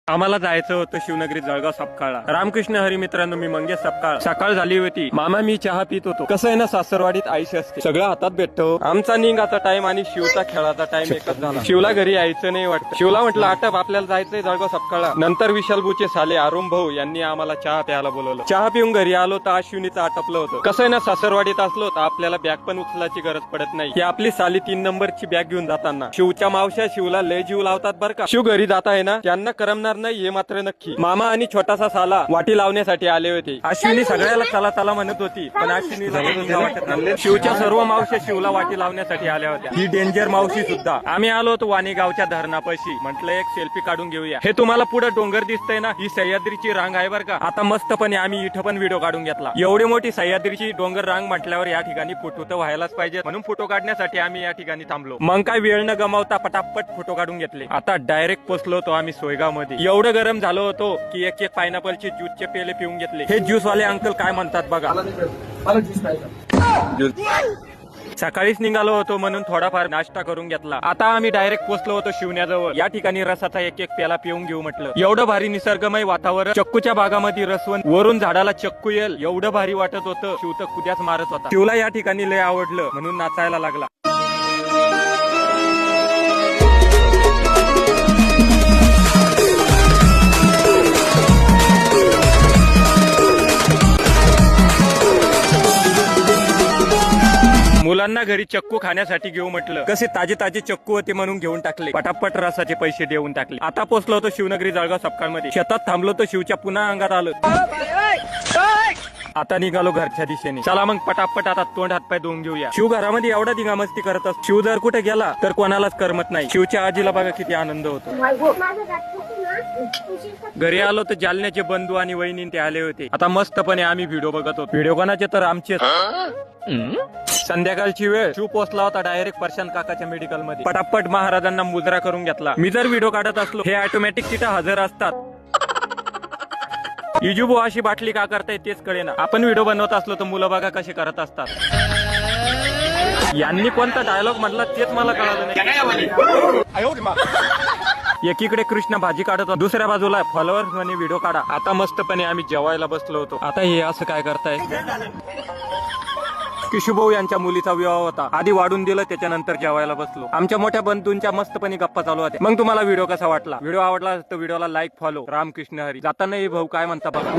आम्हाला जायचं होतं शिवनगरी जळगाव सपकाळला। रामकृष्ण हरी मित्रांनो, मी मंगेश सपकाळ। सकाळ झाली होती, मामा मी चहा पित होतो। कसं आहे ना, सासरवाडीत आईशी असते, सगळं हातात भेटतो। आमचा निघाचा टाइम आणि शिवचा खेळाचा टाइम एकच झाला। शिवला घरी यायचं नाही वाटतं। शिवला म्हटलं आटप, आपल्याला जायचंय जळगाव सपकाळला। नंतर विशालबूचे साले अरुण भाऊ यांनी आम्हाला चहा प्यायला बोलवलं। चहा पिऊन घरी आलो तर अश्विनीचं आटपलं होतं। कसं आहे ना, सासरवाडीत असलो तर आपल्याला बॅग पण उचलायची गरज पडत नाही। ही आपली साली 3 नंबरची बॅग घेऊन जाताना शिवच्या मावश्या शिवला लय जीव लावतात बरं का। शिव घरी जात आहे ना, त्यांना करमणार नाही हे मात्र नक्की। मामा आणि छोटासा साला वाटी लावण्यासाठी आले होते। अश्विनी सगळ्याला चला चला म्हणत होती, पण अश्विनीला शिवच्या सर्व मावश्या शिवला वाटी लावण्यासाठी आल्या होत्या। ही डेंजर मावशी सुद्धा। आम्ही आलो होतो वाणीगावच्या धरणापाशी, म्हटलं एक सेल्फी काढून घेऊया। हे तुम्हाला पुढे डोंगर दिसतंय ना, ही सह्याद्रीची रांग आहे बरं का। आता मस्तपणे आम्ही इथं पण व्हिडिओ काढून घेतला। एवढी मोठी सह्याद्रीची डोंगर रांग म्हटल्यावर या ठिकाणी फोटो तर व्हायलाच पाहिजे, म्हणून फोटो काढण्यासाठी आम्ही या ठिकाणी थांबलो। मग काय वेळ न गमावता पटापट फोटो काढून घेतले। आता डायरेक्ट पोहोचलो होतो आम्ही सोयगाव मध्ये। एवढं गरम झालो होतो की एक एक पायनॅपलचे ज्यूसचे पेले पिऊन घेतले। हे ज्यूस वाले अंकल काय म्हणतात बघा। सकाळीच निघालो होतो म्हणून थोडाफार नाश्ता करून घेतला। आता आम्ही डायरेक्ट पोहोचलो होतो शिवण्याजवळ। या ठिकाणी रसाचा एक एक प्याला पिऊन घेऊ म्हटलं। एवढं भारी निसर्गमय वातावरण, चक्कूच्या बागामध्ये रसवण, वरून झाडाला चक्कू येल एवढं भारी वाटत होतं। शिव तर कुद्याच मारत होता। शिवला या ठिकाणी लय आवडलं म्हणून नाचायला लागला। मुलांना घरी चक्कू खाण्यासाठी घेऊ म्हटलं। कसे ताजे ताजे चक्कू होते म्हणून घेऊन टाकले। पटापट रसाचे पैसे देऊन टाकले। आता पोहोचलो होतो शिवनगरी जळगाव सपकाळ मध्ये। शेतात थांबलो तर शिवच्या पुन्हा अंगात आलं। आता निघालो घरच्या दिशेने। चला मग पटापट आता तोंड हातपाय धुवून घेऊया। शिव घरामध्ये एवढा धिंगामस्ती करत असतो। शिव जर कुठे गेला तर कोणालाच करमत नाही। शिवच्या आजीला बघा किती आनंद होतो। घरी आलो तर जालन्याचे बंधू आणि वहिनी ते आले होते। आता मस्तपणे आम्ही व्हिडिओ बघत होतो। व्हिडिओ कोणाचे तर आमचे। संध्याकाळची वेळ। शिव पोहोचला होता डायरेक्ट प्रशांत काकाच्या मेडिकल मध्ये। पटापट महाराजांना मुजरा करून घेतला। मी जर व्हिडिओ काढत असलो हे ऑटोमॅटिक तिथे हजर असतात। इजुबू अशी बाटली का करताय तेच कळेना। आपण व्हिडिओ बनवत असलो तर मुलं बघा कसे करत असतात। यांनी कोणता डायलॉग म्हटला तेच मला कळालं नाही। एकीकडे कृष्ण भाजी काढत होता, दुसऱ्या बाजूला फॉलोअर्स म्हणे व्हिडिओ काढा। आता मस्तपणे आम्ही जेवायला बसलो होतो। आता हे असं काय करताय। किशुभाऊ यांच्या मुलीचा विवाह होता। आधी वाढून दिलं, त्याच्यानंतर जेवायला बसलो। आमच्या मोठ्या बंधूंच्या मस्तपणे गप्पा चालू होत्या। मग तुम्हाला व्हिडिओ कसा वाटला? व्हिडिओ आवडला तर व्हिडिओला लाईक, फॉलो। रामकृष्ण हरी। जाताना हे भाऊ काय म्हणता बघा।